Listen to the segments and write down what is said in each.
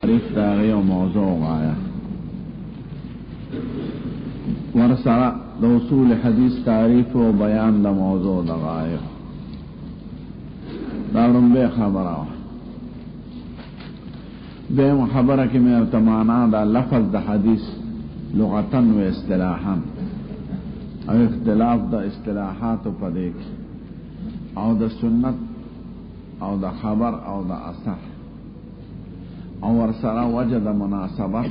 تعریف داغی و موضوع آیا ورسره د اصول حدیث تعریف و بیان د موضوع دغایو دارم بے خبره بے خبره کی میں ارتمانا دا لفظ دا حدیث لغتا و اصطلاحا او اختلاف دا اصطلاحات و پدیک او دا سنت او دا خبر او دا اثر او ورسره وجد مناسبت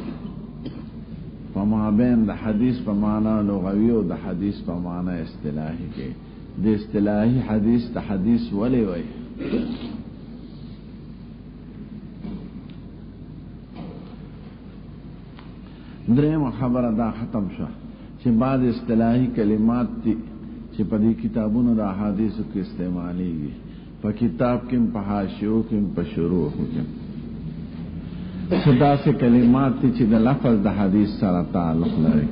فما بین د حدیث په معنا لغوی او د حدیث په معنا اصطلاحي کې د اصطلاحي حدیث ته حدیث ولې وای دریم خبره دا ختم شو چې بعض اصطلاحي کلمات دي چې په دې کتابونو د احادیثو کې استعماليږي په کتاب کې په حاشیو کې په شروح کې صدا سے کلمات تی چی دا لفظ دا حدیث سره تعلق لري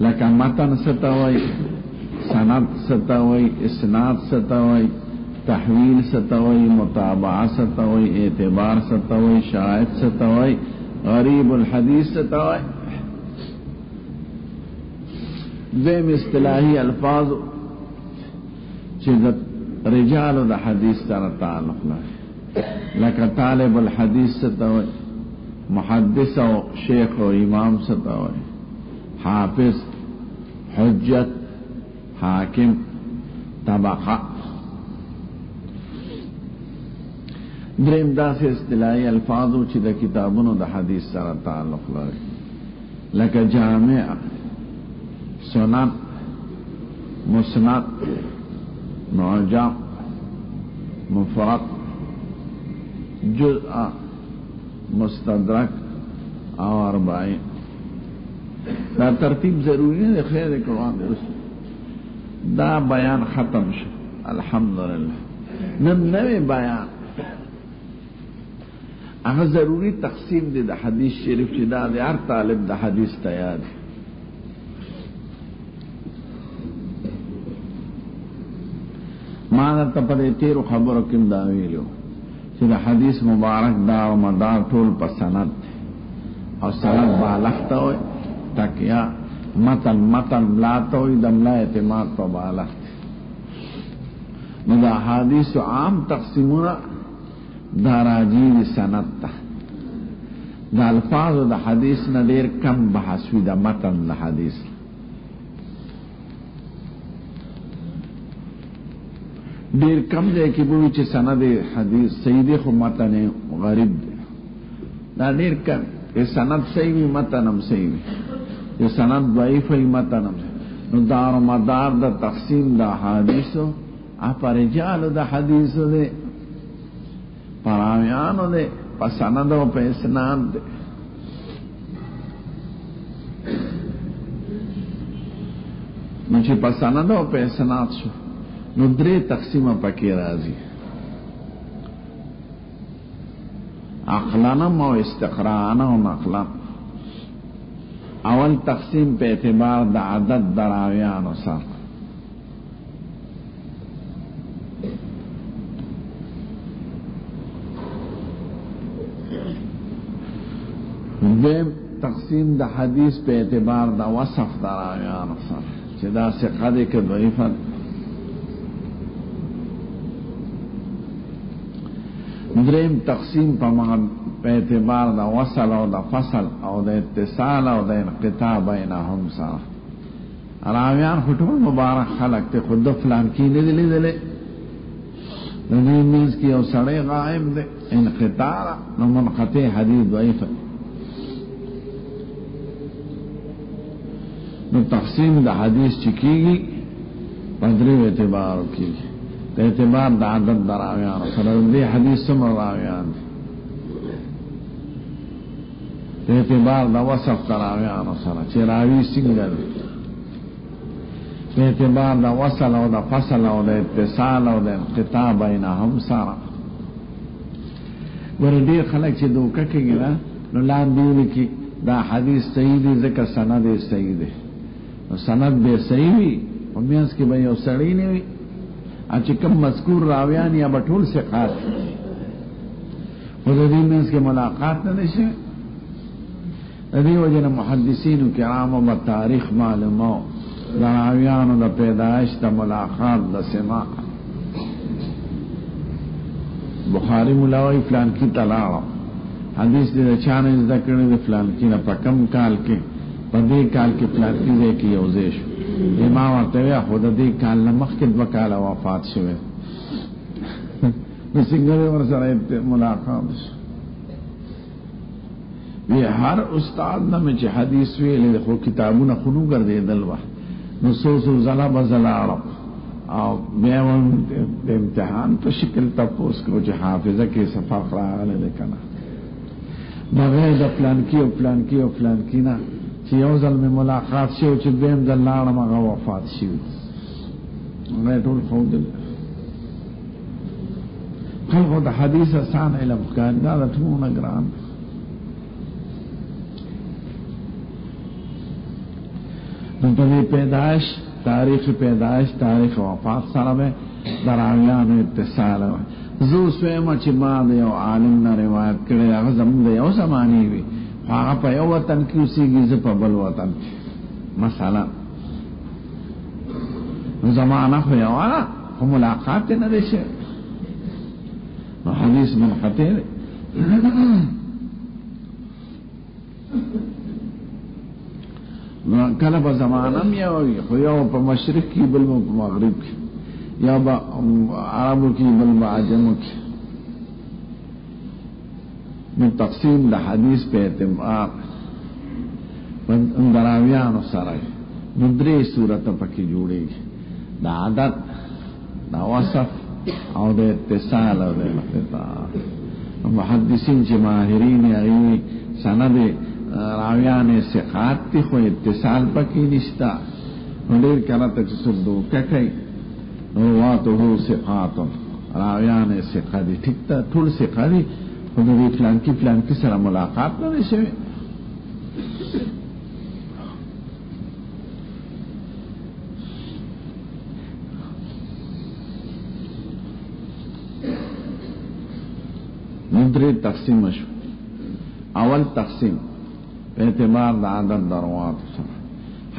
لکه متن ستوي سند ستوي اسناد ستوي تحویل ستوي متابعه ستوي اعتبار ستوي شاهد ستوي غریب الحدیث ستوي دیم اصطلاحی الفاظ چی دا رجال دا حدیث سره تعلق لري لکه طالب الحدیث ستوي محدث و شیخ و امام ستاوی حافظ حجت حاکم طبقه دریم داسې اصطلاحي الفاظو چې د کتابونو د حدیث سره تعلق لري لکه جامع سنن مسند معجم مفرد جزء مستدرک او اربعین دا ترتیب ضروری ہے خیر قرآن دا بیان ختم شو الحمدللہ نن نوے بیان اگر ضروری تقسیم دی دا حدیث شریف چی دا دی ہر طالب دا حدیث تیار مانا تا پدے تیرو خبرو کم داویلیو چې د حدیث مبارک دا او مدار ټول په سند او سند بالغت وي تکیا متن ملاته وي د ملا اعتماد په بالغت نو د حدیث عام تقسیمونه دا راځي د سند ته د الفاظ د حدیث نه ډیر کم بحث وي د متن د حدیث دیر کم ځای کې بوي چې سند حدیث صحیح خو متن غریب دا ډیر کم سند صحیح متن هم صحیح وي سند ضعیف وي متن هم نو دار و مدار د تقسیم د حدیثو پر رجال د حدیثو دي پراویانو دي په سند او په اسناد دي نو چې په سند او په اسناد شو نو درې تقسیمه پکې راځي عقلانه او استقراءانه او نقلا اول تقسیم په اعتبار د عدد دراویانو سره دویم تقسیم د حدیث په اعتبار د وصف دراویانو سره چې دا ثقه دي که ضعیفه دریم تقسیم په اعتبار د وصل او د فصل او د اتصال او د انقطاع بینهم سره راویان خطول مبارک خلق ته خود فلان کی نه لیدلې د دې مینس کې او سړی غائب دی انقطاع نو منقطع حدیث ضعیف نو تقسیم د حدیث چکیږي په درې اعتبار کېږي اعتبار د عدد دراویان سره دې حدیث سم راویان اعتبار د وصف دراویان سره چې راوی څنګه اعتبار د وصل او د فصل او د اتصال او د انقطاع بینهم سره ور دې خلک چې دوکه کوي نو لاندې لیکي دا حدیث صحیح دی ځکه سند یې صحیح دی نو سند به صحیح وي او میانس کې به یو سړی نه وي چې کوم مذکور راویان یا بټول ثقات حضرین میں اس کے ملاقات نہ دیشے ادی وجہ محدثین کرام و تاریخ معلومو راویانو دا پیدائش دا ملاقات دا سماع بخاری ملاوی فلان کی تلاړو حدیث دے چانه ذکر دے فلان کی نہ پکم کال کے پدې کال کې فلان کی دے کی یوزیش امام ورته خود دې کال نه مخکې وکاله وفات شوه نو څنګه ورسره ملاقات وی هر استاد نه چې حدیث ویلې خو کتابونه خونو ګرځیدل و نو سوسو زلا بزلاړو او بیا د امتحان په شکل تاسو کو چې حافظه کې صفه راغله لیکنه بغیر د پلان کې او پلان کې او پلان کې نه چې یو ځل می ملاقات شو چې دیم ځل لاړم هغه وفات شو نه ټول خو دل خلقو د حدیث آسان علم کار دا ټول ګران نو په پیدائش تاریخ پیدائش تاریخ وفات سره به دراویانو اتصال زو سویما چې ما د یو عالم نه روایت کړی هغه زموږ د یو زمانی وي هغه په یو وطن کې اوسېږي زه په بل وطن مثلا زمانه خو یو خو ملاقات نه دی شي حدیث منقطع کله په زمانه یو خو یو په مشرق کې بل په مغرب کې یا با عربو کی بل با عجمو کی من تقسیم دا حدیث پہ اعتماد اندراویانو سرائی ندری صورت پکی جوڑی دا عدد دا وصف او دا اتصال او دا اختطاع محدثین چی ماہرین اغیوی سند راویان سقات تی خو اتصال پکی نشتا ندیر کرتا چی صدو ککی رواته ثقات راویان ثقه دي ټیک ته ټول ثقه دي خو د فلان کی سره ملاقات نه شي ندري تقسیم شو اول تقسیم په اعتبار د عدد دروات سره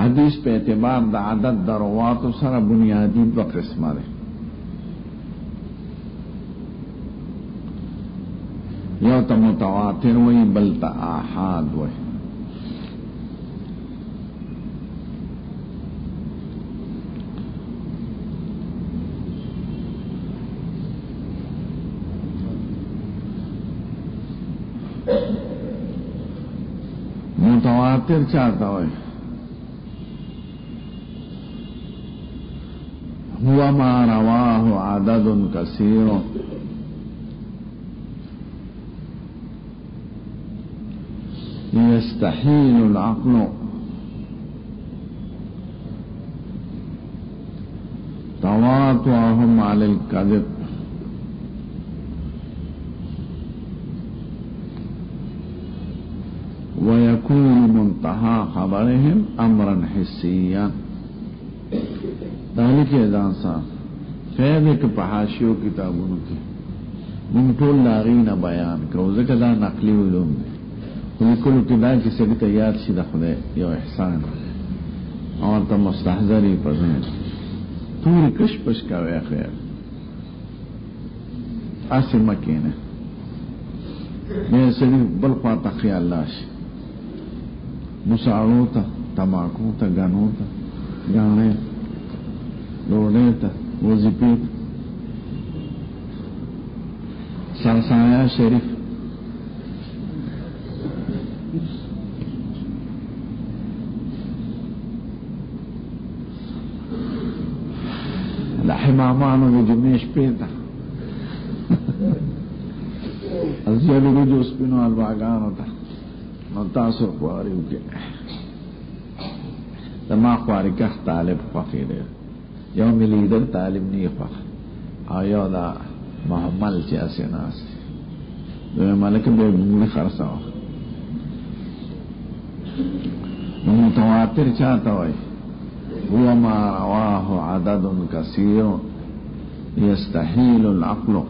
حدیث په اعتبار د عدد دروات سره بنیادی دو قسمه ده یو ته متواتر وی بل ته آحاد وی متواتر چاہتا وی هو ما رواه عدد كثير يستحيل العقل تواطؤهم على الكذب ويكون منتهى خبرهم امرا حسيا ذلك اذان صاحب خیر ایک پحاشیو کتابونو کی من ټول لاغینا بیان کو ځکه دا نقلی علوم دي خو کله کې دا چې څه تیار شي د خدای یو احسان او ته مستحضری پزنه ټول کش پش کاوه خیر اسه مکینه مې سړي بل خواته خیال لاش مساړو ته تماکو ته غانو ته غانې لوړې ته وظیفه سرسایه شریف لحمامانو د جمعې شپې ته ازیالو رجو سپینو الواغانو ته نو تاسو خواري وکړئ د ما خواري که طالب خوښې دی یو ملي در طالب نه خوښ او یو دا محمل چې اسې ناست دی ملک به موږ خرڅاو نو متواتر چاته وایي هو ما رواه عدد كثير يستحيل العقل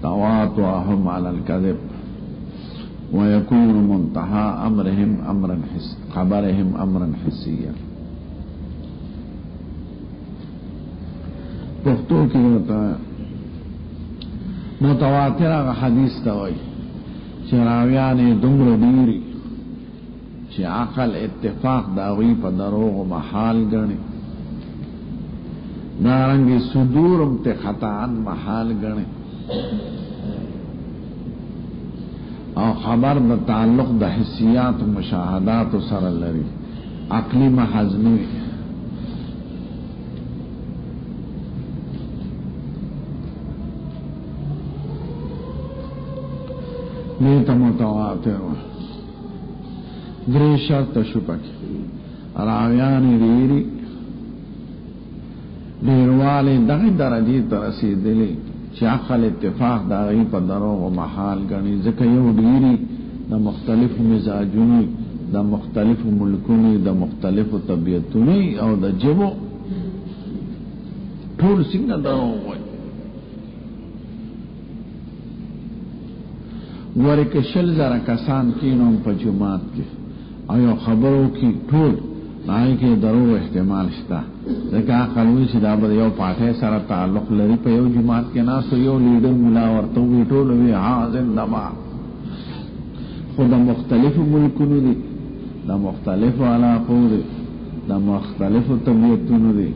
تواطؤهم على الكذب ويكون منتهى خبرهم امرا حسيا. پختو کی ہوتا متواتر حدیث توئی چراویان دمر دیری چی عقل اتفاق داوی پا دروغ محال گنی دارنگی صدورم تے خطاان محال گنی او خبر دا تعلق دا حسیات و مشاہدات و سر لری عقلی محضنوی نیتا متواتر دری شرط شپک راویانی دیری دیروالی دغی درجی ترسی دلی چی عقل اتفاق داغی پا دروغ و محال گنی ذکر یو دیری دا مختلف مزاجونی دا مختلف ملکونی دا مختلف طبیعتونی او دا جبو ٹھول سنگ دروغ وی گوری که شل زر کسان کینون پا جماعت کی او یو خبرو کی ٹھول نائی که دروغ احتمال شتا ذکر عقلوی چی دا بدا یو پاٹھے سر تعلق لری پا یو جماعت کے ناسو یو لیڈر ملاورتوی ٹھولوی حاضر دما خود مختلف ملکنو دی دا مختلف علاقو دی دا مختلف طبیعتونو دی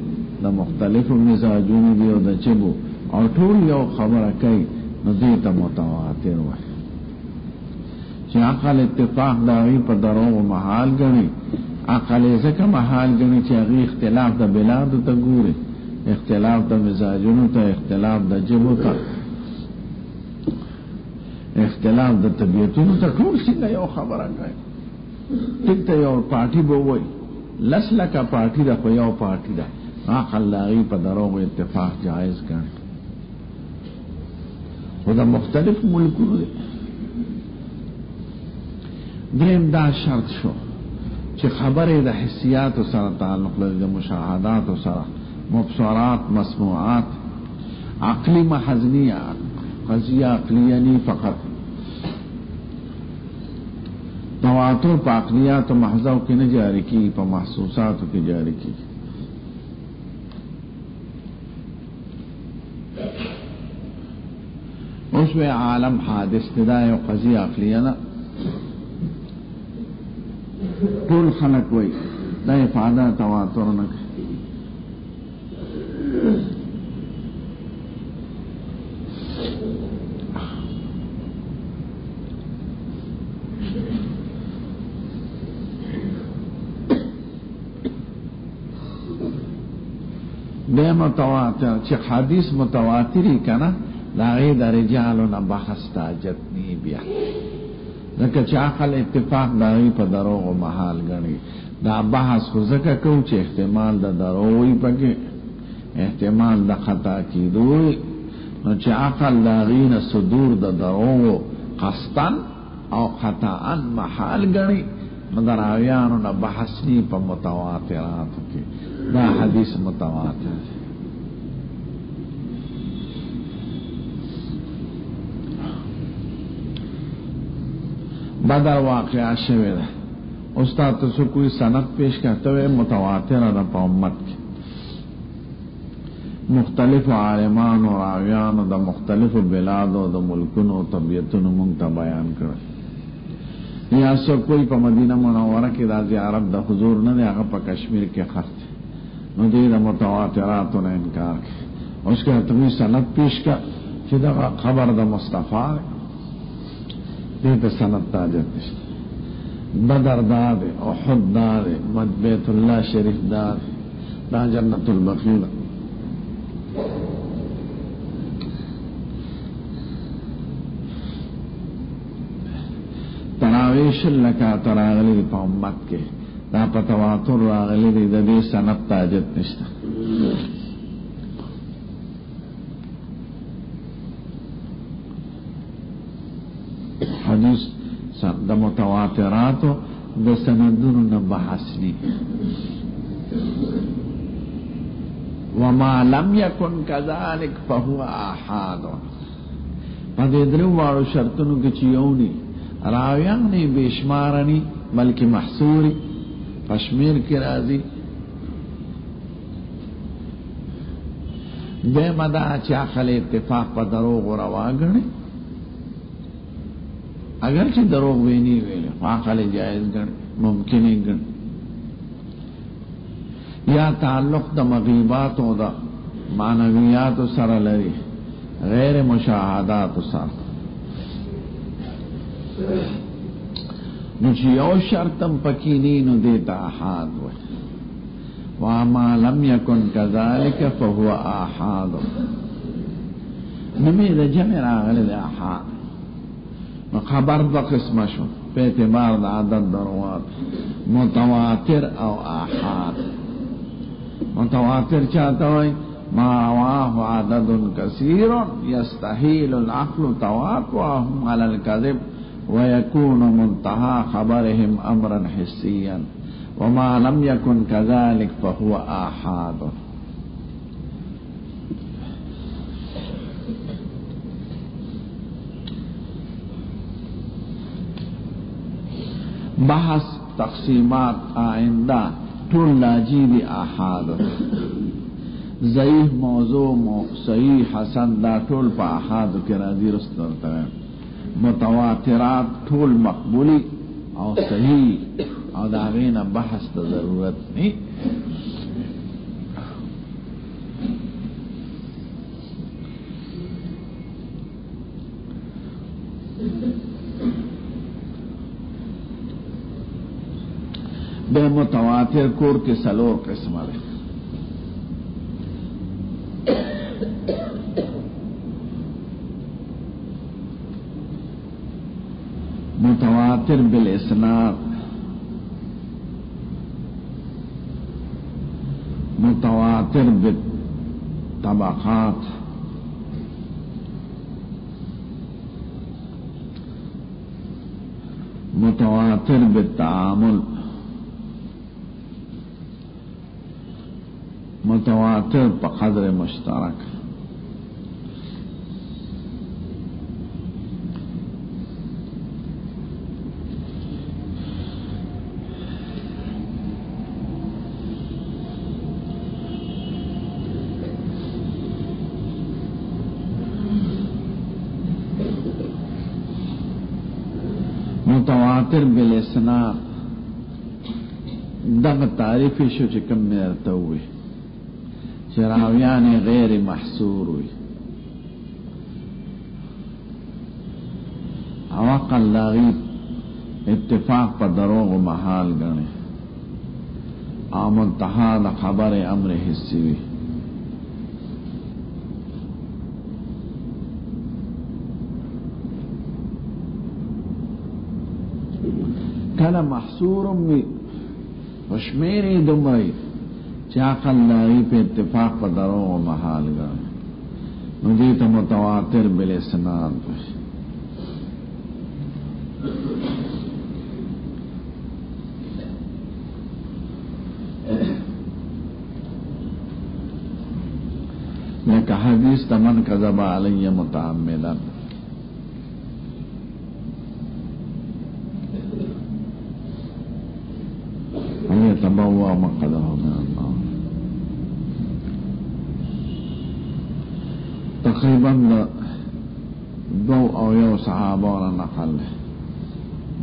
دا مختلف مزاجونو دی او دا چبو او ٹھول یو خبر کئی نو دیتا متواتر وی چی عقل اتفاق داغی پا دروغ و محال گنی عقل ازکا محال گنی چی اغی اختلاف دا بلادو تا گوری اختلاف دا مزاجونو تا اختلاف دا جبو تا اختلاف دا طبیعتونو تا ٹھول سنگا یو خبر گئی ٹک تا یو پارٹی بووی لس لکا پارٹی دا خو یو پارٹی دا عقل داغی پا دروغ و اتفاق جائز گنی خدا مختلف ملکونو دی دریم دا شرط شو چی خبر دا حسیات و سر تعلق لدی دا مشاہدات و سر مبصرات مسموعات عقلی محضنی قضیہ عقلیانی فقط تواتر پا عقلیات و محضو کی نجاری کی پا محسوسات کی جاری کی اس میں عالم حادث تدائی و قضیہ عقلیانا ټول خلق وای دا افاده تواتر نه د متواتر چې حدیث متواتری کنه دا غي د رجالو نه بحث تاجت نی بیا لکه چې عقل اتفاق داوی په دروغ او محال غني دا بحث خو ځکه کوم چې احتمال د دروغ پکې احتمال د خطا کیدوی نو چې عقل داغی نه صدور د دروغ قصدن او خطاان محال غني نو دراویانو نه بحث نی په متواترات کې دا حدیث متواتر بدر واقعہ شوی ده استاد تاسو کوئی سند پیش کرتے ہوئے متواتر ده په امت کې مختلف عالمان و راویان د مختلف بلاد او د ملکونو او طبیعتونو مونږ ته بیان کړل یا سو کوئی په مدینه منوره کې د زیارت د حضور نه هغه په کشمیر کې خاص نو دې د متواتراتو نه انکار اوس که تاسو سند پیش کا چې دا خبر د مصطفی دیتا سند تاجت نشتا بدر داده احد داده مد بیت اللہ شریف داده دا جنت البقیع تراویش لکا تراغلی دی پا امت کے دا پا تواتر راغلی دی دا دی سند تاجت نشتا حدیث د متواتراتو د سندونو نه بحث ني وما لم يكن كذلك فهو آحاد پدې درو واړو شرطونو کې چې یو ني راویان نه بشمارني بلکې محصوري پشمیر کې راځي د مدا چې عقل اتفاق په دروغ راوغړي اگر چې دروغ ویني ویل عقل جائز ګڼ ممکن ګڼ یا تعلق د مغیبات او د معنویات سره لري غیر مشاهدات سره نو چې یو شرطم پکې نو دیتا احاد وي وما لم يكن كذلك فهو احاد نمې د جمع راغلي د احاد نو خبر د قسمه شو په اعتبار د عدد دروات متواتر او احاد متواتر چاته وي ما رواه عدد كثير يستحيل العقل تواترهم على الكذب ويكون منتهى خبرهم امرا حسيا وما لم يكن كذلك فهو آحاد بحث تقسیمات آئندہ طول لاجی دی آحاد ضعیف موضوع صحیح حسن دا طول پا آحاد کی راضی رسترتا ہے متواترات طول مقبولی او صحیح او دا غینا بحث تا ضرورت نہیں بے متواتر کور کے سلور قسم دے متواتر بالاسناد متواتر بالطبقات متواتر بالتعامل متواتر بقدر مشترک متواتر بالاسناد دغه تعریف شو چې کوم مرته وي چې راویان غیر محصور وي او عقل لاغي اتفاق په دروغ محال غني او منتها د خبر امر حسی وي کله محصور وي وشمیری دمری چه عقل لاغی پہ اتفاق پا درو و محال گا نو دیتا متواتر بالاسناد پہ لیکن حدیث تمن کذب علی متعمدا تبوا مقعده من النار تقریبا دو او یو صحابانا نقل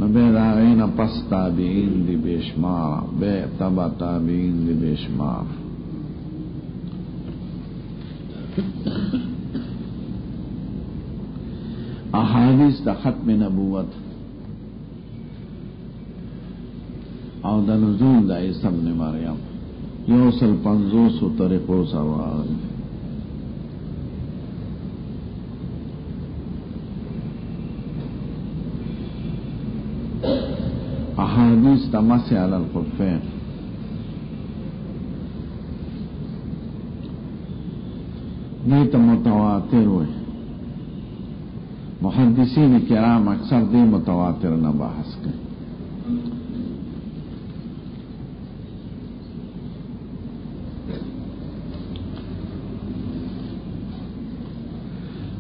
نبی داغین پس تابعین دی بیشمار بے تبا تابعین دی بیشمار احادیث دا ختم نبوت او د نزول د عیسی ابن مریم یو سل 500 طریقو سره احادیث تمسی علی الخفین دیتا متواتر ہوئے محدثین کرام اکثر دی متواتر نہ بحث کریں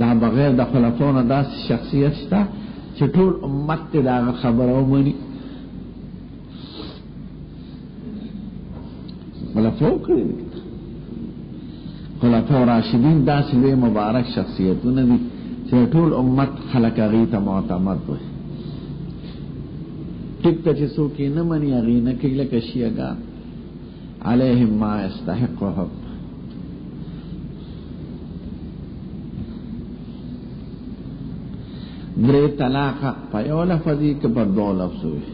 دا بغیر د خلفونو داس شخصیت شته چې ټول امت ته دا خبره ومني. خلفو کړي خلفاء راشدین داسې لوی مبارک شخصیتونه دي چې ټول امت خلک هغې ته معتمد وي. ټیک ته چې څوک یې نه مني هغې نه کوي، لکه شیعهګان علیهم ما یستحق حب. درې طلاقه په یو لفظ وي که په دوه لفظو وي،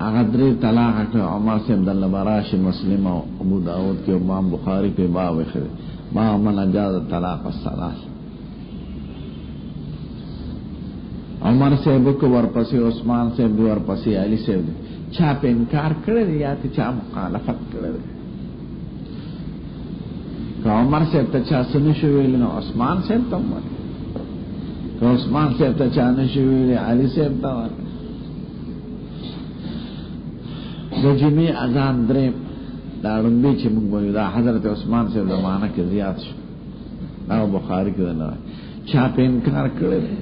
هغه درې طلاقه که عمر صاحب د لبراش مسلم او ابو داود کې امام بخاری په باب اخره ما من اجاز طلاق الثلاث. عمر صاحب کو ورپسې عثمان صاحب دی، ورپسې علي صاحب دی. چا په انکار کړی دی یا ته چا مخالفت کړی دی؟ که عمر صاحب ته چا څه نشو ویلی نو عثمان صاحب ته وایي، که عثمان صاحب ته چا نشو ویلی علي صاحب ته وایي. د جمعې اذان دریم دا ړومبی چې موږ وایو دا حضرت عثمان صاحب زمانه کې زیات شو، دا بخاري کې نه چا په انکار کړی دی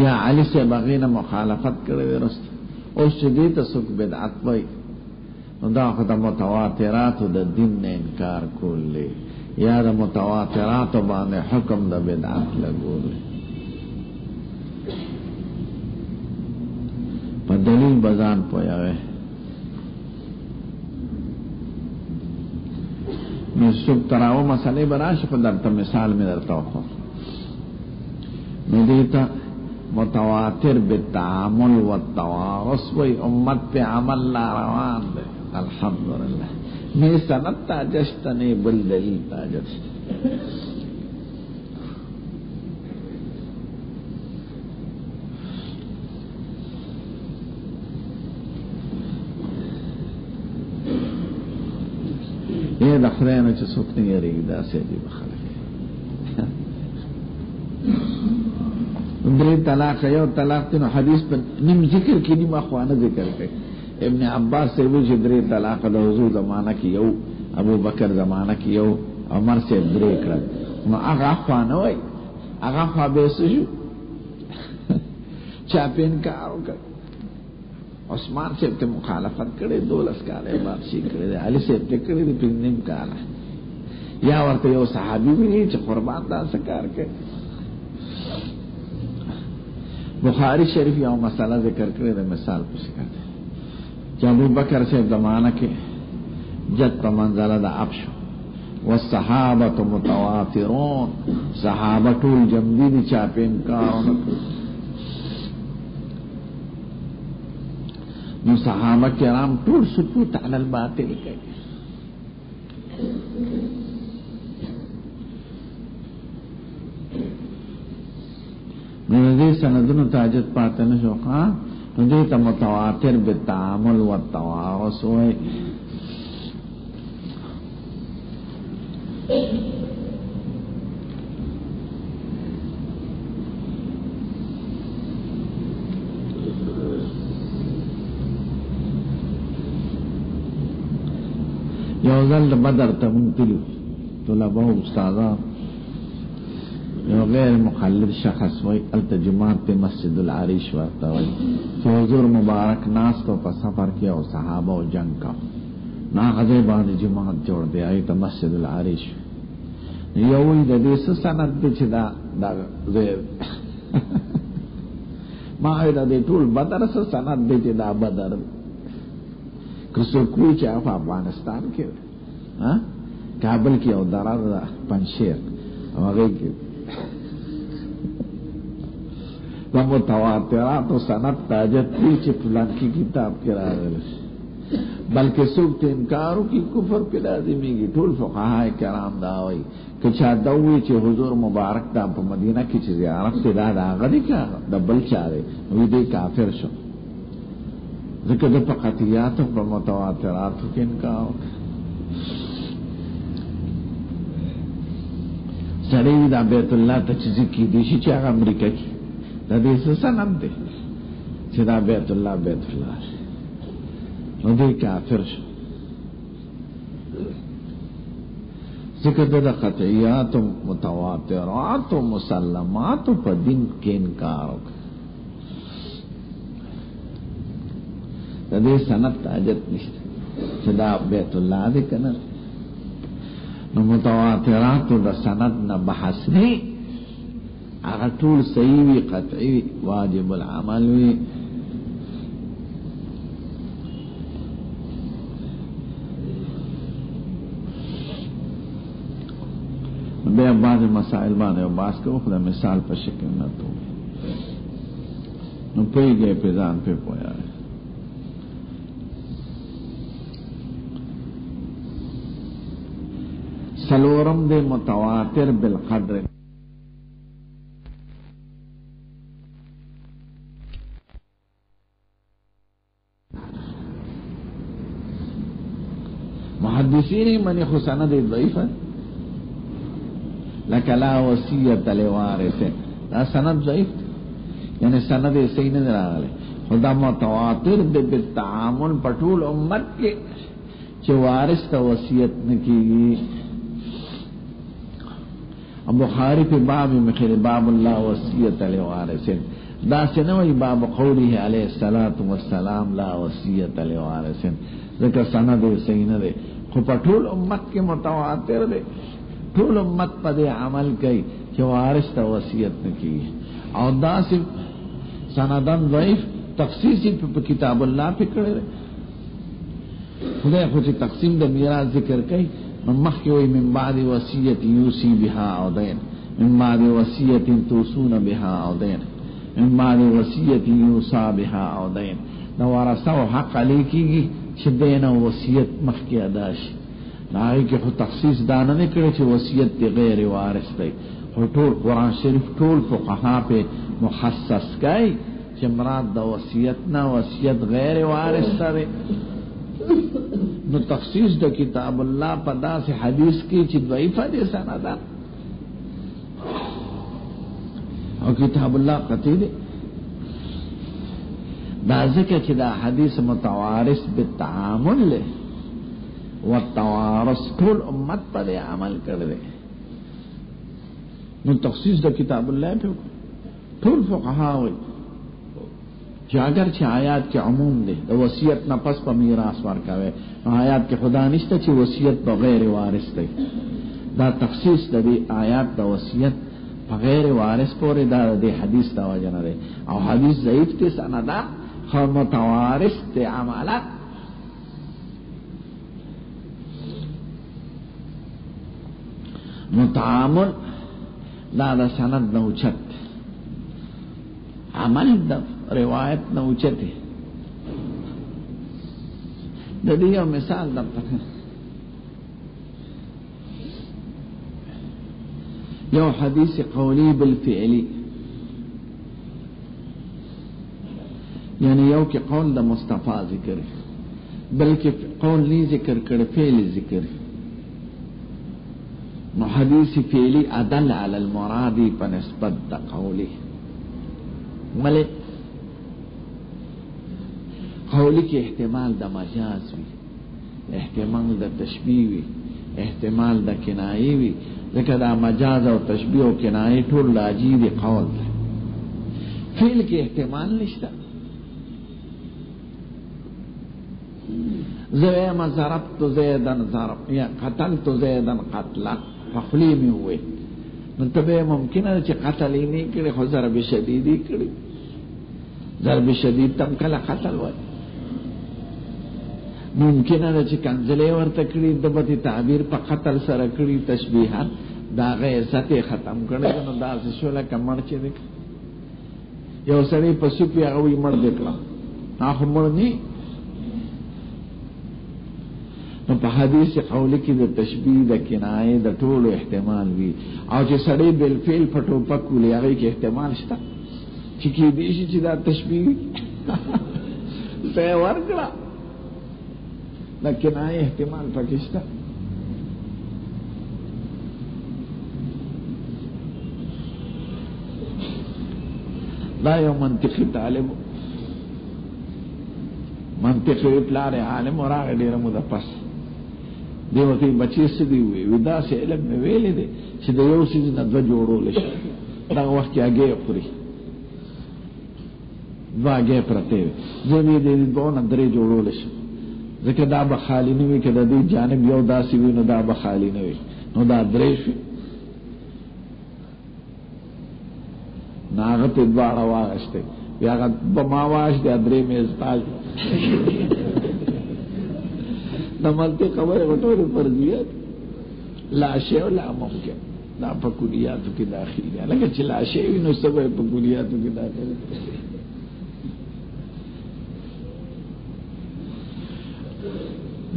یا علي صاحب هغې نه مخالفت کړی دی رسته. اوس چې دې ته څوک بدعت وایي نو دا خو د متواتراتو د دین نه انکار کول دی یا د متواتراتو باندې حکم د بدعت لګول دی. په دلیل بزان پویاوه نو څوک تراو مسئلې براشه په درته مثال مې درته وخو نو دیتا متواتر بالتعامل والتوارث وی امت پہ عمل لا روان دے الحمدللہ میں سند تاجشتنی بل دلیل تاجشت. یہ دخرینو چه سکنی یریگ دا سیدی بخلق درې طلاق یو طلاق ته نو حدیث په نیم ذکر کې نیم اخوانه ذکر کوي. ابن عباس سے وی چې درې طلاق د حضور زمانہ کې یو، ابو بکر زمانہ کې یو، عمر سے درې کړل. نو هغه اخوانه وای هغه خو به شو چا پین کار وکړ. عثمان سے ته مخالفت کړي 12 کاله بعد شي کړي، علي سے ته کړي په نیم کاله. یا ورته یو صحابي وی چې قربان دا سکار کوي. بخاری شریف یو مسئلہ ذکر کرے دے مثال پوچھ کرتے کہ ابو بکر سے زمانہ کے جد پا منزلہ دا ابشو والصحابت متواترون صحابت الجمدی دی چاپے انکارون نو صحابہ کرام طول سکوت علی الباطل کئی. نو دې سندونو تاجت پاتې نشو ښا نو دې ته متواتر بالتعامل والتوارث وایي. یو ځل بدر ته مونږ تلو طلبه او استادان یو غیر مخلد شخص وی التجماعت پہ مسجد العریش ورطا وی تو حضور مبارک ناس تو پا سفر کیا و صحابہ و جنگ کا نا غزے بعد جماعت جوڑ دے آئی تا مسجد العریش یوی دا دیس سند دی چی دا زیر ما آئی دا دی طول بدر سند دی چی دا بدر کسو کوئی چی آفا افغانستان کی کابل کی او درار دا پنشیر وغیر کی متواترات و سند تاجت پیچ فلان کی کتاب کے راغل بلکہ سوک انکارو کی کفر پہ لازمی گی. ٹول فقہاء کرام داوئی کہ چا دوئی چی حضور مبارک دا پا مدینہ کی چی زیارت تی دا غدی کا دا بل چارے وی دی کافر شو ذکر دا پا قطعیاتو پا متواتراتو کی انکارو سڑیوی دا بیت اللہ تا چیزی کی دیشی چی آگا امریکہ کی دا دیسو سنم دے چی دا بیت اللہ نو دی کافر شو. ذکر دا قطعیات و متواترات و مسلمات پا دین کے انکارو دا دے سند تاجت نشتا چدا بیت اللہ دے کنر نو متواترات دا سند نا بحث نہیں اگر طول صحیح وی قطعی وی واجب العمل وی بے بعض مسائل بانے و باز کے خدا مثال پر شکل نہ تو نو پئی گئے پیزان پہ پویا ہے سلورم دے متواتر بالقدر محدثین منی خسند ضعیف ہے لکه لا وصیت لوارث دا سند ضعیف یعنی سند صحیح نه راغلی خدا متواتر د بالتعامل پټول امت کې چې وارث ته وصیت نه کیږي بخاری په باب مخیر باب لا وصیت لوارث دا سنوی باب قوله علیه الصلاۃ والسلام لا وصیت لوارث ذکر سند صحیح نه دی خو پټول امت کې متواتر دی ټول امت په دې عمل کوي چې وارث ته وصیت نه کوي او دا سي سندن ضعیف تخصیصي په کتاب الله په کړه خدای خو چې تقسیم د میراث ذکر کوي مخکې وي من بعد وصیت یوصي بها او دین من بعد وصیت توصون بها او دین من بعد وصیت یوصى بها او دین دا ورثه حق علیکيږي چې دین او وصیت مخکې ادا شي نائی کہ خود تخصیص دانا نہیں کرے چھے وصیت دی غیر وارث دی خود طول قرآن شریف طول فقہا پہ مخصص کئی چھے مراد دا وصیت نا وصیت غیر وارث دی نو تخصیص دا کتاب اللہ پدا سے حدیث کی چھے ضعیفہ دی سندا اور کتاب اللہ قطعی دی دا ذکر چھے دا حدیث متوارث بالتعامل لے والتوارث ټول امت پر عمل کړي نو تخصیص د کتاب الله په ټول فقها وي چې اگر چې آیات کې عموم دي د وصیت نه پس په میراث ورکوي آیات کې خدا نشته چې وصیت په غیر وارث دی دا تخصیص د آیات د وصیت په غیر وارث پورې دا د حدیث دا وجه نه دی او حدیث ضعیف ته سندا خو متوارث ته عملات متعامل لا دا سند نوچت عمل دا روایت نوچت دا دیو مثال دا یو حدیث قولی بالفعلی یعنی یو کی قول دا مصطفیٰ ذکر بلکہ قول نی ذکر کر فعل ذکر نو حدیث فعلی عدل علی المرادی پا نسبت دا قولی ملے قولی کی احتمال دا مجاز وی احتمال دا تشبیح وی احتمال دا کنائی وی ذکر دا مجاز و تشبیح و کنائی طول لاجی دی قول دا فعل کی احتمال نشتا زویم ضربت زیدن ضرب یا قتلت زیدن قتلا فخلی میں ہوئے نتبہ ممکن ہے کہ قتل ہی نہیں کرے خو ضرب شدید ہی کرے ضرب شدید تم کلا قتل ہوئے ممکن ہے کہ کنزلے ورتکڑی دبتی تعبیر پا قتل سرکڑی تشبیحا دا غیر سطح ختم کرے نو دا سشولا کا مرچے دیکھ یو سڑی پسو پی اغوی مر دیکھلا آخو مر نہیں نو په حدیث قولی کی د تشبیه د کنایه د ټولو احتمال وی او چې سړی بالفعل پټو پکولې هغه کې احتمال شته چې کې دې شي چې دا تشبیه ته ورکړه د کنایه احتمال پکې شته دا یو منطقي طالب منطقي پلار عالم وراغ ډیر مو د پس دیو کې بچی سدي وي ودا سه علم مې ویلې دي چې د یو سیز نه د جوړول شي دا وخت کې هغه خوري واګه پرته زمي دې دوه درې جوړول شي ځکه دا به خالی نه وي کله دې جانب یو داسې وي نو دا به خالی نه وي نو دا درې شي ناغه په دواړه واغشته بیا هغه په ماواش د درې میز پاج نمالته خبره وټوره فرضیات لا شی ولا ممکن دا په کلیاتو کې داخل دي لکه چې لا شی نو سبب په کلیاتو کې داخل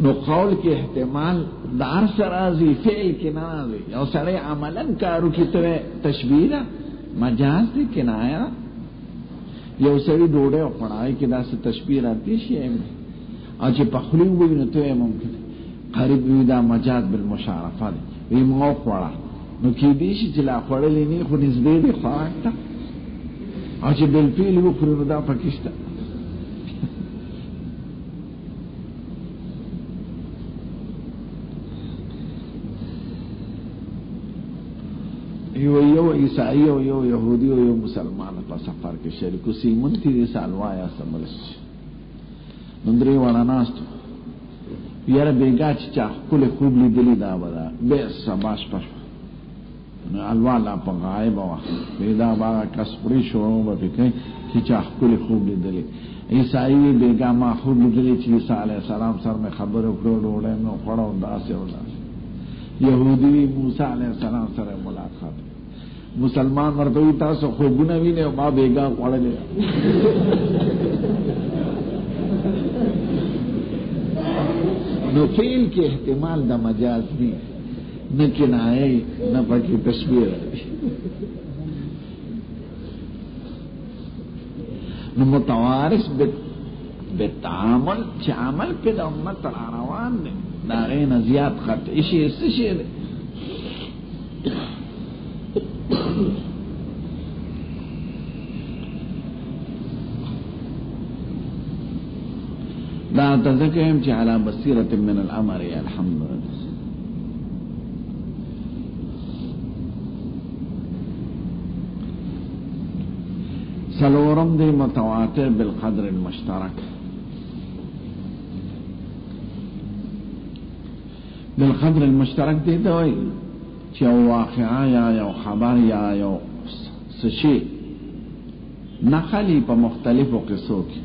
نو قول کې احتمال دار سرازي فعل کې نه راځي او سره عملاً کارو کې ته تشبیه مجاز دي کنایا یو سړي ډوډۍ او پړای کې داسې تشبیه راځي شي او چې په خلی وي نو ته ممکن قریب وي دا مجاز بالمشارفه دي وي مو خوړه نو کې دې شي چې لا خوړلې نه خو نسبې دي خواته او چې بل فعل وکړو نو دا پاکستان یو عیسائی او یو یهودی او یو مسلمان په سفر کې شریکو سیمون تیری سال وایا سملش نندري وانا ناستو یاره بیگا چا کله خوب لیدلی دا ودا به سباش پښ نو الوالا په غایب وا پیدا با کسپری شو به کې چې چا کله خوب لیدلی عیسائی بیگا ما خوب لیدلی چې عیسی علی السلام سره مې خبر وکړو ډوړې نو خړو داسې ولا یهودی موسی علی السلام سره ملاقات مسلمان ورته تاسو خوبونه وینئ او ما بیگا وړلې نو فعل کې احتمال د مجاز دی نه کنایه نه پکې تشبیه نو متوارث بالتعامل چې عمل په د امت روان دی دا غین زیات خط شي شي دا تذکرهم چې علی بصیرة من الامر الحمدلله سلورم دی متواتر بالقدر المشترک بالقدر المشترک دی دوی چې واقعا یا یو خبر یا یو سشي نقلی په مختلفو قصو کې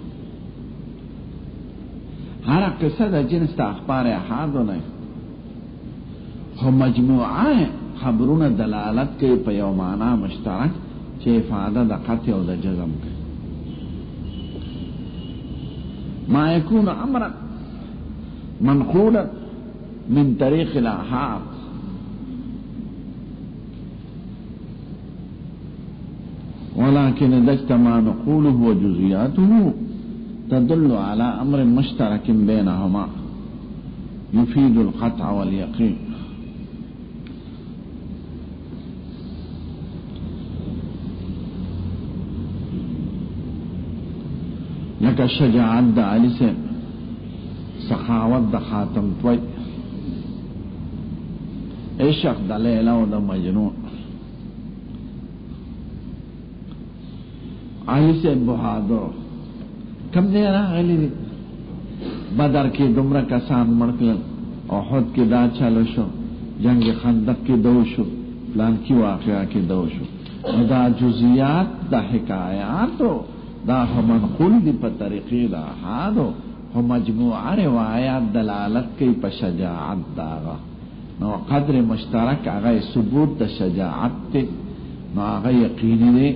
هر قصه د جنس د اخبار احاد نه خو مجموعه خبرونه دلالت کوي په یو معنا مشترک چې افاده د قطع او د جزم کوي ما يكون امرا منقولا من طريق الاحاد ولكن اذا اجتمع نقوله وجزئياته تدل على امر مشترك بينهما يفيد القطع واليقين لك الشجاعت د علی سے سخاوت د خاتم توي عشق د لیلا او د مجنون علی سے بہادر کم دے راغلی دی بدر کې دومره کسان مړکل احد کې دا چالو شو جنگ خندق کې دو شو پلان کې واقعا کې دو شو دا جزئیات د حکایاتو دا منقول دی په طریقې دا حادو هم مجموعه روایات دلالت کوي په شجاعت داغه نو قدر مشترک هغه ثبوت د شجاعت ته نو هغه یقیني دی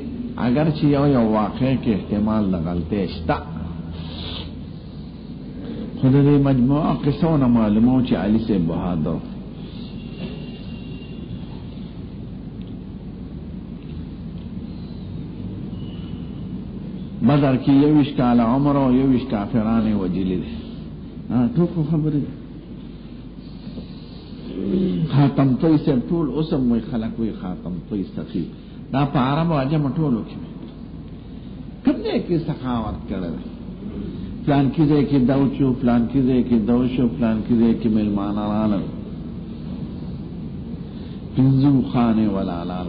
اگر چې یو واقع کې احتمال د غلطۍ شته خود دې مجموعه قصونه معلومه چې علي سے بہادر بدر کې you call Umar O you کافرانه وجلی دي ټول خبره خاتم توي سر ټول اوسم وي خلک وي خاتم توي سخي دا په عربو عجم ټولو کې کله کې سخاوت کړل پلان کې دې کې داوچو پلان کې دې کې دوشو پلان کې دې کې ملمانان پنځو خانه ولالار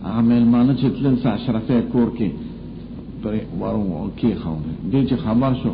عامل مانه چې تلل اشرفه کور کې پر ورو کې خاونه دې چې خبر شو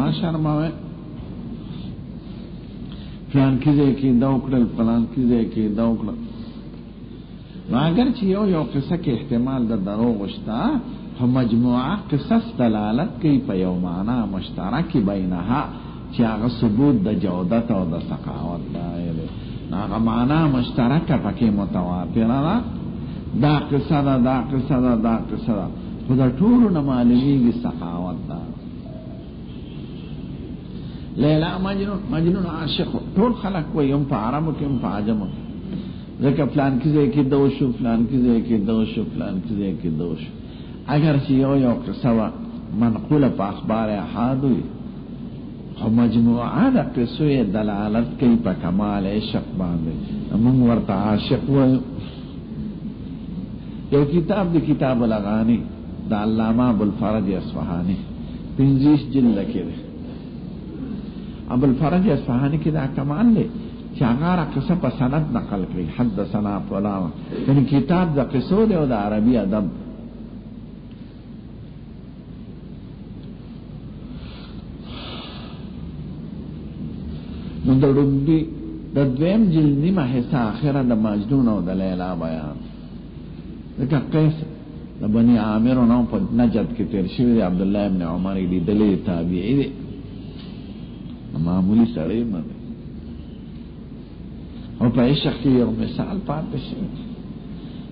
ما شرماوه پلان کې دا وکړل پلان کې دا وکړل ماګر چې یو قصه کې احتمال د دروغ شته په مجموعه قصص دلالت کوي په یو معنا مشترک بینها چې هغه ثبوت د جودت او د سخاوت دی هغه معنا مشترک پکې متواتر دا قصه خدا ټول نه معلومیږي سخاوت دا لیلا مجنون عاشق ټول خلق و یم په عربو کې هم په عجمو ځکه پلان کې دوشو فلان کې دوشو اگر چې یو قصه منقوله په اخبار احاد وي او مجموعه د قصو دلالت کوي په کمال عشق باندې موږ ورته عاشق وایو یو کتاب دی کتاب الاغانی دا علامه ابوالفرج اصفهانی 15 جلد کې دی ابوالفرج اصفهانی کې دا کمال دی چې هغه قصه په سند نقل کړي حدثنا فلان یعنی کتاب د قصو دی او د عربي ادب نو د دویم جلد نیمه حصہ آخره د مجنون او د لیلا بیان دکه قیس د بنی عامر نو په نجد کې تیر شوی دی عبدالله ابن عمر دی دلی تابعی دی معمولی سړی نه دی او په عشق کې یو مثال پاتې شوی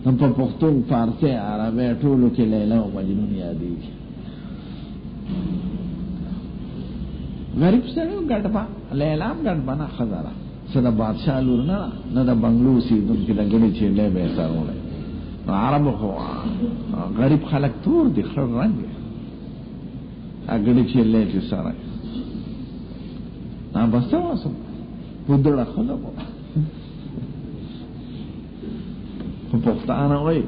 نو په پښتو فارسی عربی ټولو کې لیلا او مجنون یادېږي غریب سره ګډبا لیلام ګډبا نه خزاره صدا بادشاہ لور نه د بنگلو سیدونکو د غړي چې له به سره عربو خو غریب خلک تور دي خړ رنگ اګړي چې له چې سره نا بس واسه پودړه خلک په پښتانه وای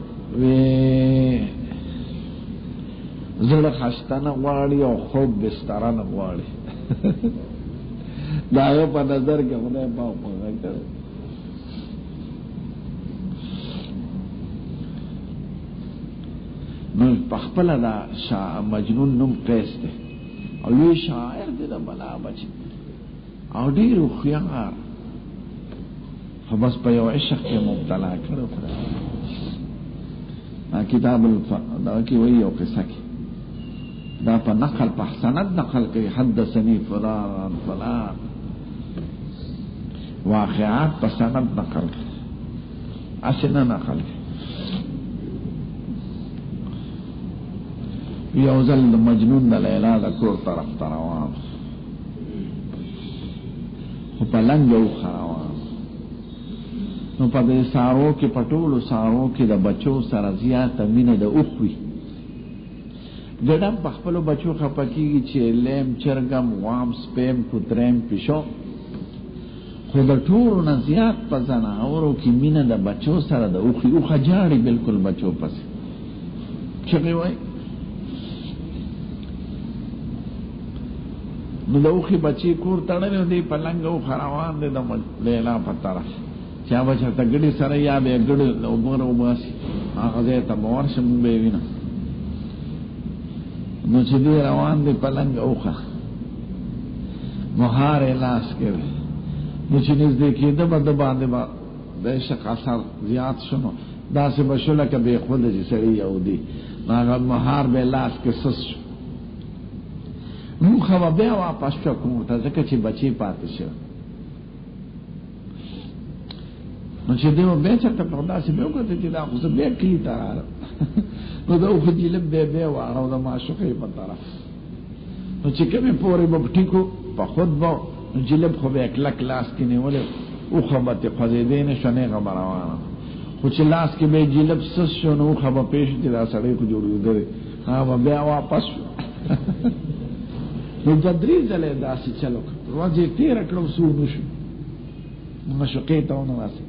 زړه خستانه غواړي او خوب بسترانه غواړي دا یو په نظر کې خدای په پوهه کړ نو پخپل دا مجنون نوم قیس دی او لوی شاعر دی دا بلا بچی او ډیر خيار خو بس په یو عشق کې مبتلا کړو کتاب دا کې وی یو قصه کې دا په نقل په سند نقل کوي حدثني فلان واقعات په سند نقل کوي اسنه نقل کوي یو ځل مجنون د لیلا د کور طرف ته روان خو په لنګ یو روان نو په دې سارو کې پټولو سارو کې د بچو سره زیاته مینه د اوخوي ګډم په خپل بچو خپکیږي چې لیم چرګم وام سپیم کوترم پښو خو د ټولو نه زیات په ځناورو کې مینه د بچو سره د اوخي او خجاړي بالکل بچو پس چغي وای نو د اوخي بچي کور تړلې دی پلنګ او خروان دی د لیلا په طرف چا بچا تګړي سره یا به ګړ وګور وباسي هغه ته مورشم به وینا نو چې دی روان دی پلنګ اوخه مهار لاس کوي نو چې نږدې کېده بده باندې د شق اثر زیات شنو داسې بشوله که به خود چې سړی یو دی هغه مهار به لاس کې سس شو نو خو بیا واپس شو کوم ته ځکه چې بچی پاتې شو نو چې دیو به چې ته په داسې به وکړه چې دا خو به کلی تار نو دا خو دې لب به واره د معشوقې په طرف نو چې کومه پورې په ټیکو په خود به جلب خو به کلک لاس کې نیولې او خبرت قزیدین شنه غبروانه خو چې لاس کې به جلب سس شو نو خبر پېښ دي دا سړی کو جوړو دی ها بیا واپس نو د درې ځله داسې چلو ورځې تیر کړو سو نشو مشقې ته ونه واسه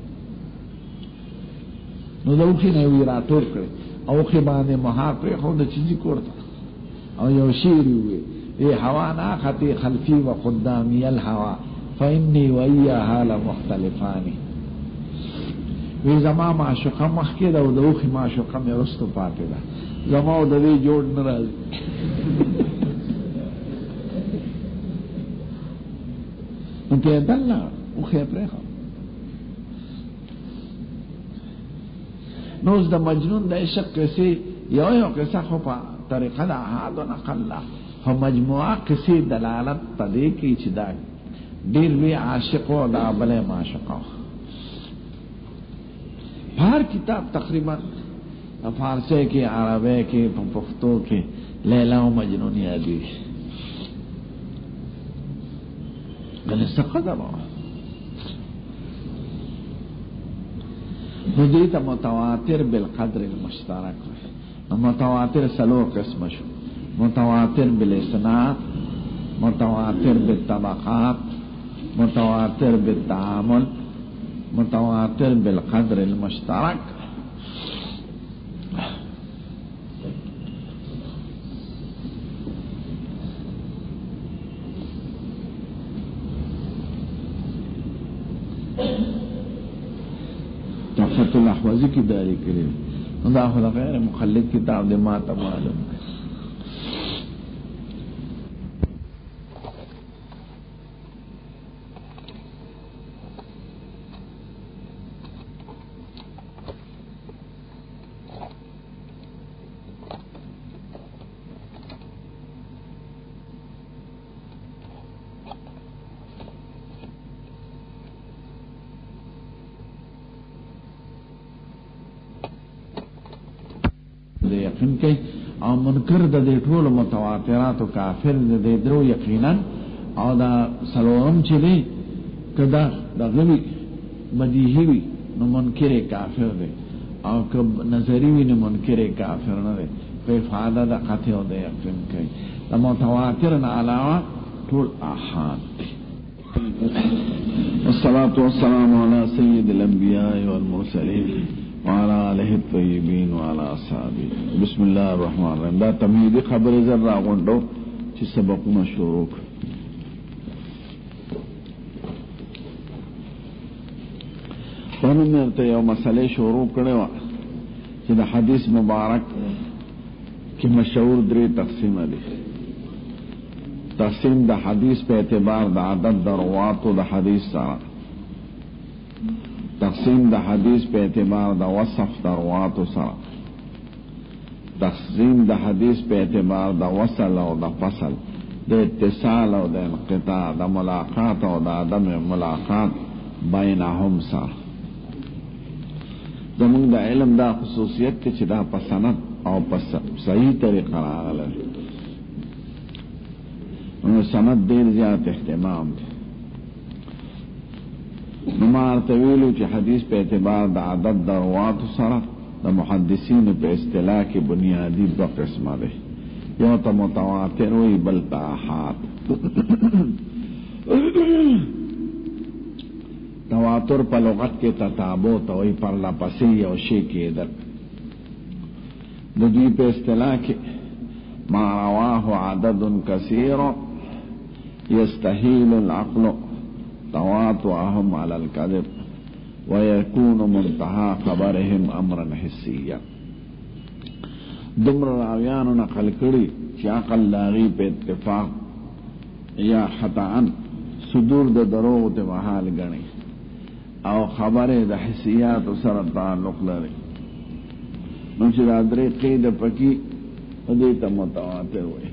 نو دا وخت نه وی راټول کړ او خې باندې مها پر خو د چيزي کوړه او یو شیر وي یہ ہوا ناقتی خلفی و قدامی الہوا فإنی و ایہا لمختلفانی وی زما معشوقه مخکې ده او د اوښې معشوقه مې رستو پاتې ده زما او د دې جوړ نه راځي نو کېدل نه اوښې پرېښه نو اوس د مجنون د عشق قصې یو قصه خو په طریقه د احاد و نقل ده خو مجموعه قصې دلالت په دې کوي چې دا ډېر لوی عاشق و دا بلې معشوقه ہر کتاب تقریباً فارسی کی عربی کی پختو کی لیلا و مجنون یادی گلے سقدر ندیتا متواتر بالقدر المشترک متواتر سلو قسم شو متواتر بالاسناد متواتر بالطبقات متواتر بالتعامل متواتر بالقدر المشترک تحفۃ الاحوازی کی داری کرے دا خدا غیر مخلد کتاب دے ما معلوم یقین کوي او منکر د دې ټول متواترات او کافر د دې درو یقینا او دا سلام چې دی کدا د غوی بدیهی وي نو منکر کافر دی او که نظری وي نو منکر کافر نه دی په فاده د قطع او د یقین کوي د متواتر نه علاوه ټول احاد والصلاة والسلام على سيد الانبیاء والمرسلین وعلى آله الطيبين وعلى أصحابه بسم الله الرحمن الرحيم دا تمهیدی خبر زر راغونډو چې سبقونه شروع ونه مرته یو مسئله شروع کړو چې د حدیث مبارک کې مشهور درې تقسیم دي تقسیم د حدیث په اعتبار د عدد د رواتو د حدیث سره تقسیم د حدیث په اعتبار د وصف د رواتو سره تقسیم د حدیث په اعتبار د وصل او د فصل د اتصال او د انقطاع د ملاقات او د عدم ملاقات بینهم سره زمونږ د علم دا خصوصیت چې دا په سند او په صحیح طریقه راغلی نو سند ډېر زیات اهتمام دی نمار طویلو چې حدیث په اعتبار د عدد د رواتو سره د محدثین په اصطلاح کې بنیادی دو قسمه ده یو ته متواتر وي بل ته احاد تواتر په لغت کې تتابع ته وي پر لپسې یو شی کېدل د دوی په اصطلاح کې ما رواه عدد کثیر يستحيل العقل تواطؤهم على الكذب ويكون منتهى خبرهم امرا حسيا دمر راویانو نقل کړي چې عقل لاغي په اتفاق یا خطأ صدور د دروغ ته وحال غني او خبره د حسيات سره تعلق لري نو چې دا درې قید پکې دې ته متواتر وي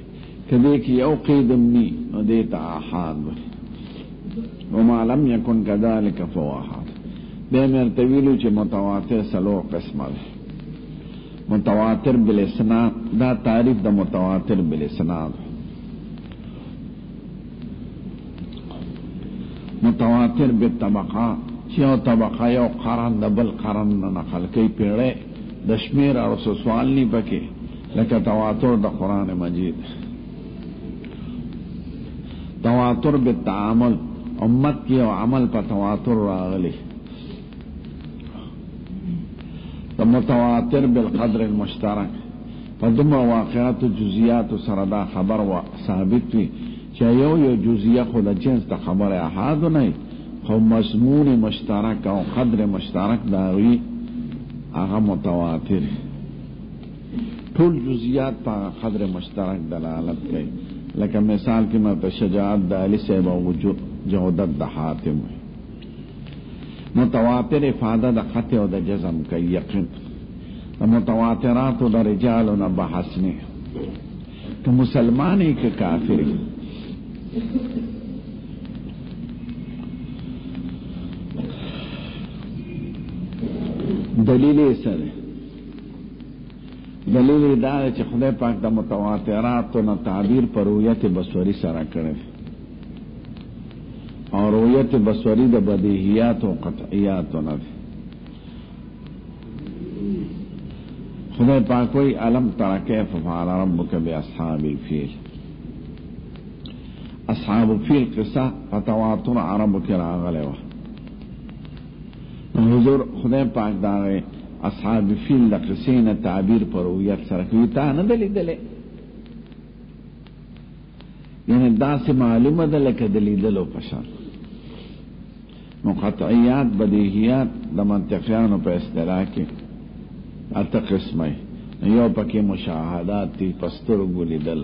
کله کې یو قید مني نو دې ته احاد وي وما لم يكن كذلك فهو احاد به مرتویلو چې متواتر سلو قسمه متواتر بالاسناد دا تعریف د متواتر بالاسناد متواتر بالطبقات چې یو طبقه یو قرن د بل قرن نقل کوي پیړې د شمیر او سوال نه پکې لکه تواتر د قران مجید تواتر بالتعامل امت کی او عمل په تواتر راغلی متواتر بالقدر المشترک فدم واقعات جزئیات سره دا خبر و ثابت وي چې یو جزئیه خو د جنس د خبره احاد نه خو مضمون مشترک او قدر مشترک دا وي هغه متواتر ټول جزئیات په قدر مشترک دلالت کوي لکه مثال کې مته شجاعت د علی صاحب او جودت د حاتم متواتر افاده د قطع او د جزم کوي یقین متواترات د رجال نه بحث نه که مسلمانې که کافر دلیل یې سره دلیل دا چې خدای پاک د متواترات نه تعبیر پر رؤیت بصری سره کړی او رؤیت بصری د بدیهیات او قطعیات نه خدای پاک وی علم تر کیف فعل ربک باصحاب الفیل اصحاب الفیل قصه فتواتر عربو کې راغلی وه حضور خدای پاک دا اصحاب الفیل د قصې نه تعبیر پر رؤیت سره کوي تا نه ده لیدلې یعنی داسې معلومه ده لکه د لیدلو په شان نو قطعیات بدیهیات د منطقیانو په اصطلاح کې اته قسمه یو پکې مشاهدات دي پسترګو لیدل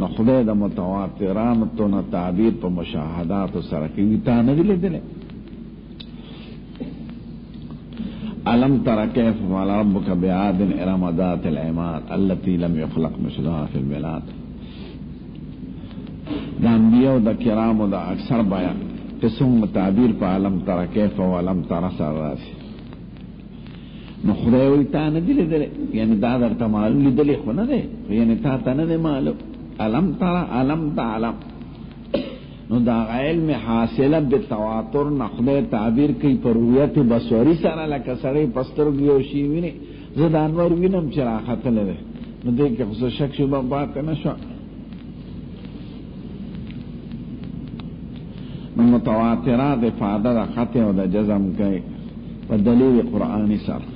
نو خدای د متواترانو نه تعبیر په مشاهدات سره کوي تا نه لیدلې علم تر کیف فعل ربک بعاد ارم ذات العماد التي لم يخلق مثلها في البلاد د انبیاء د کرامو د اکثر بیان قسم تعبیر په علم تر کیف او علم تر سره نو خدای وی تا نه دی لیدل یعنی دا درته معلوم لیدل خو نه دی یعنی تا ته نه دی معلوم علم تر علم تعلم نو دا علم حاصله بالتواتر نه خدای تعبیر کوي پر رؤیت بصری سره لکه سړی پسترګ یو شی ویني زه د انور وینم چې راختل دی نو دې کې خو شک شوبه بات نه شو نو متواترات افاده د قطع او د جزم کوي په دلیل قرآنی سره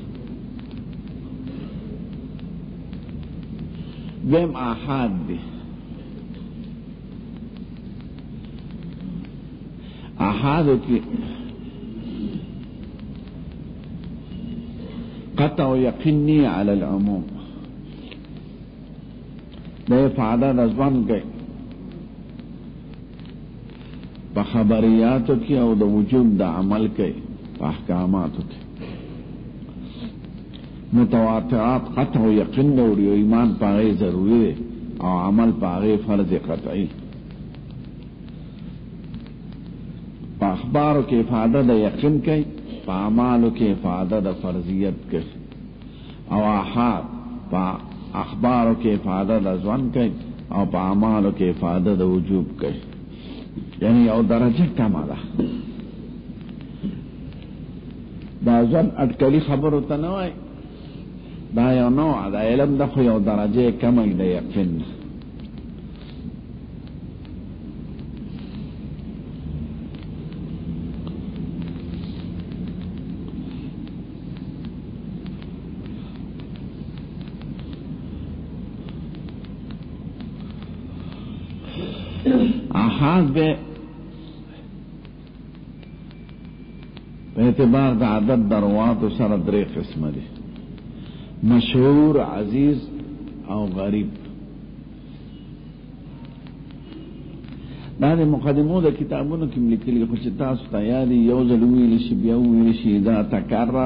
ویم احاد دی احادو کی قطع و یقینی علی العموم دا افاده د ځوان کوي په خبریاتو کې او د وجوب د عمل کوي په احکاماتو کې متواترات قطع و یقین لري او ایمان پاره ضروری دی او عمل پاره فرض قطعی په اخبارو کې افاده د یقین کوي په اعمالو کې افاده د فرضیت کوي او احاد په اخبارو کې افاده د ځوان کوي او په اعمالو کې افاده د وجوب کوي یعنی یو درجه کمه ده دا ځان اټکلي خبرو ته نه وای دا یو نوع د علم د خو یو درجه کمه د یقین احاد به اعتبار د عدد دروات سره درې قسمه دي مشهور عزیز او غریب دا د مقدمو د کتابونو کې لیکلي خو چې تاسو ته یاد یو ځل ویل شي بیا ویل شي دا تقرر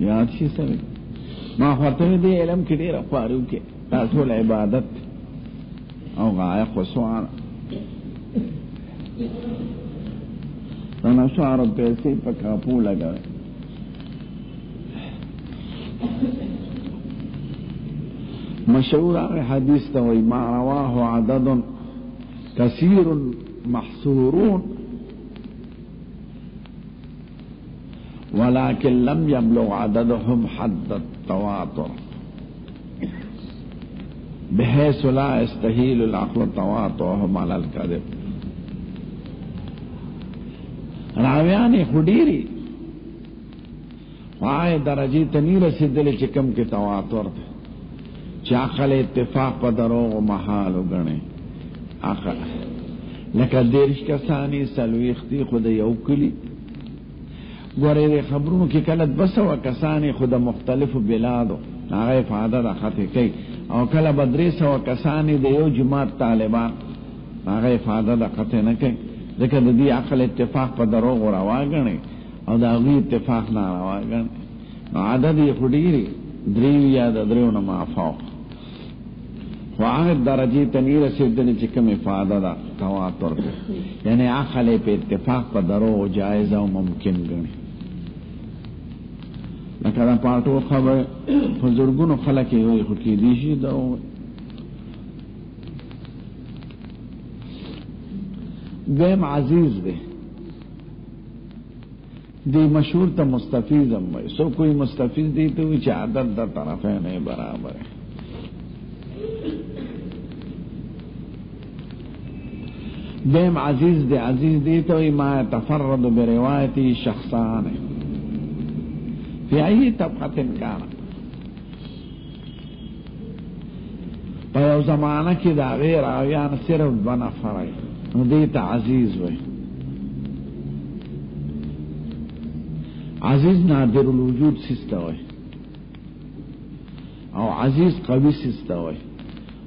یاد شي سره ما هوته دې علم کې ډېر خوارو کې تاسو له عبادت او غایه خصوصا انا شعر پیسې په کاپو لګا مشهور حدیث ته وی ما رواه عدد كثير محصورون ولكن لم يبلغ عددهم حد التواتر بحيث لا يستحيل العقل تواطؤهم على الكذب راویان خډيري وای درجه ته نه رسیدلې چې کم کې تواتر ده چې عقل اتفاق په دروغ محال وګڼي عقل لکه دیرش کسانی سلويختی خود یو کلی ګورې خبرونو کې کله بسو کسانی خود مختلفو بلادو هغه افاده د خطه کوي او کله بدري سو کسانی د یو جماعت طالبان هغه افاده د خطه نه کوي ځکه د دې عقل اتفاق په دروغ راوګني او دا غي اتفاق نه راوګني عدد یې خډيري دریو یا د دریو نه معفوق واحد درجه تنیر رسیدل چې کوم افاده دا تواتر ده یعنی عقل په اتفاق په دروغ جایز او ممکن ګڼي لکه دا پاتو خبر بزرګونو خلک یې وي خو کې دي شي دا دیم عزیز ده دی مشهور ته مستفیض هم وي سو کوئی مستفیض دی ته وي چې عدد د طرفین برابر ہے دیم عزیز دی عزیز دی ته وي ما تفرد بروايتي شخصان فی ای طبقه کان په یو زمانہ کې دا غیر راویان صرف دو نفر نو دی ته عزیز وي عزیز نادر الوجود سیستوي او عزیز قوی سیستوي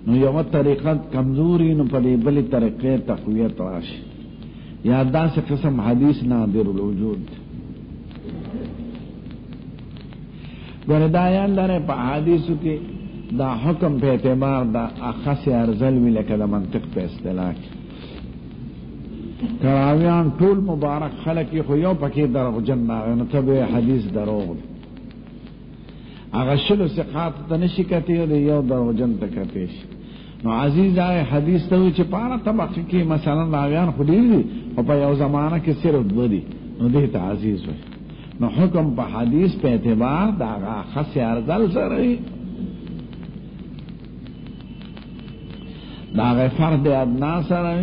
نو یو طریقه کمزوري نو په دې بلې طریقې تقویت راشي یا داسې قسم حدیث نادر الوجود ګردایان لره په حدیثو کې دا حکم په اعتبار دا اخص ارزل وی لکه د منطق په اصطلاح کراویان ټول مبارک خلک خو یو پکې درو جننه نو ته حدیث دروغ هغه شلو ثقات ته نشي کته یو درو جن ته کته نو عزیز آئے حدیث ته چې پاره طبقه کې مثلا راویان خو دي او په یو زمانہ کې صرف بدی نو دې ته عزیز وي نو حکم په حدیث په اعتبار دا خاص ارزل سره دا فرد ادنا سره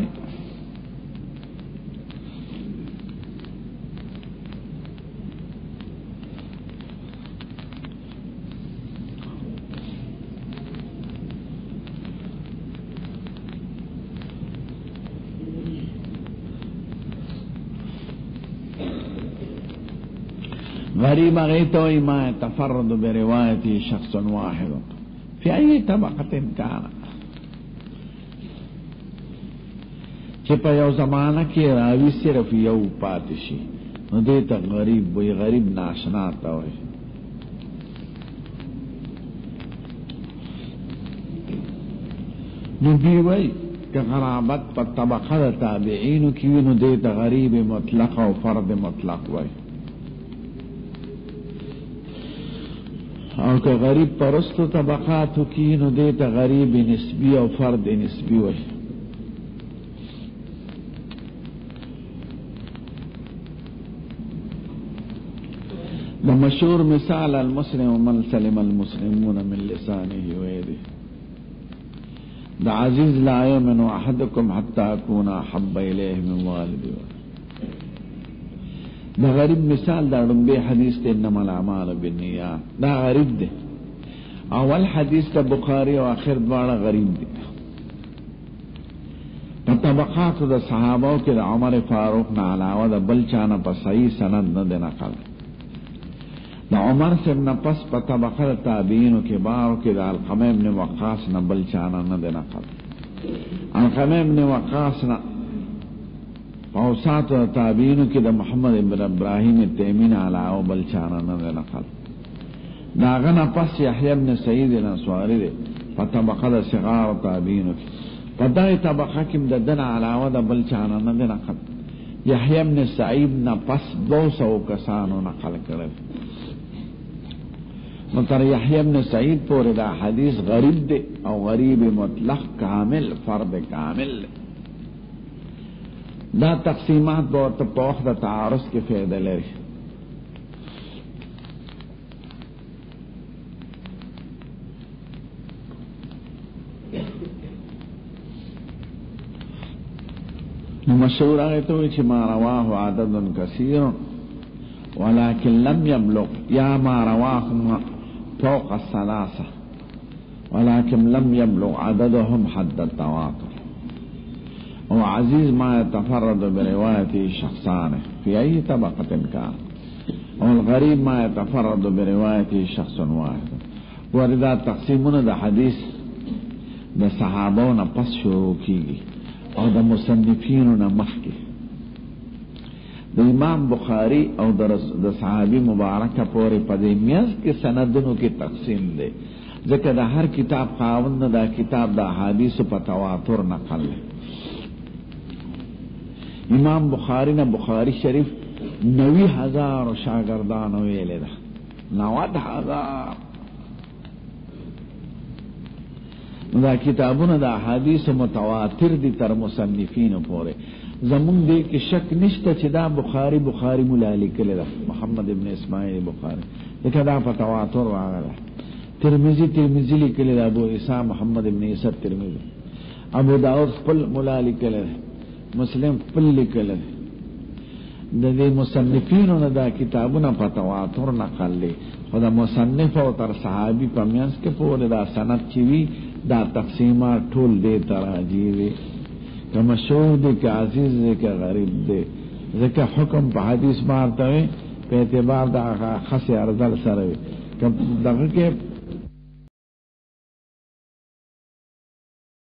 غریب غیتو ما تفرد بروايتي شخص واحد في اي طبقه كان چې په یو زمانہ کې راوي صرف یو پاتې شي نو دې ته غریب وي غریب ناشنا تا وي نو دی وای که غرابت په طبقه تابعین کې نو دې ته غریب مطلق او فرد مطلق وای او که غریب پرستو طبقاتو کی نو دیتا غریب نسبی او فرد نسبی وی بمشهور مثال المسلم من سلم المسلمون من لسانه ويده دا عزیز لا یؤمن احدکم حتی اکون احب الیه من والده دا غریب مثال دا رنبی حدیث تے انما الاعمال بالنیات دا غریب دے اول حدیث تا بخاری و آخر دوارا غریب دے پا طبقات دا صحاباو کی دا عمر فاروق نا علاوہ دا بلچانا پا صحیح سند ندے نقل دا عمر سے ابن پس پا طبقات تابعینو کی بارو کی دا القمہ ابن وقاص نا بلچانا ندے نقل القمہ ابن وقاص نا اوسات و تابعینو کی دا محمد ابن ابراہیم تیمین علاو بلچانا ندے نقل داغنا پس یحیی ابن سعید الانصاری دے فطبقه دا صغار تابعینو کی فدای طبقه کم دا دن علاو دا بلچانا ندے نقل یحیی ابن سعید نا پس 200 کسانو نقل کرد مطر یحیی ابن سعید پوری دا حدیث غریب دے او غریب مطلق کامل فرد کامل دے دا تقسیمات بورت پوخ دا تعارض کے فیدہ لري مشهور آگے تو ما رواه عدد کثیر ولكن لم يبلغ یا ما رواهما فوق الثلاثه ولكن لم يبلغ عددهم حد التواتر وعزيز ما يتفرد بروايته شخصان في أي طبقة كان والغريب ما يتفرد بروايته شخص واحد. وردا تقسیمونه د حدیث د صحابو نه پس شروع کیږي او د مصنفینو نه مخکې. د امام بخاری او د صحابي مبارکه پورې په دې میاس کې سندونو کې تقسیم دی، ځکه د هر کتاب خاوند دا کتاب د احادیث په تواتر نقل دی. امام بخاری نه بخاری شریف 90,000 شاگردانو ویلې ده، 90,000. دا کتابونه د احادیث متواتر دي تر مصنفینو پورې. زمون دې کې شک نشته چې دا بخاری مولا لیکلی ده، محمد ابن اسماعیل بخاری، دغه دا په تواتر راغله. ترمذی لیکلی ده، ابو عیسی محمد ابن عیسی ترمذی، ابو داؤد خپل مولا لیکلی ده، مسلم خپل لیکلی ده. د دې مصنفینو نه دا کتابونه په تواتر نقل دي، خو د مصنف او تر صحابي په میانس کې پورې دا سند چې وي دا تقسیمات ټول دې تراجی وي، که مشهور دی که عزیز دی که غریب دی، ځکه حکم په حدیث مارته وي په اعتبار د خاص ارزل سره وي. که دغه کې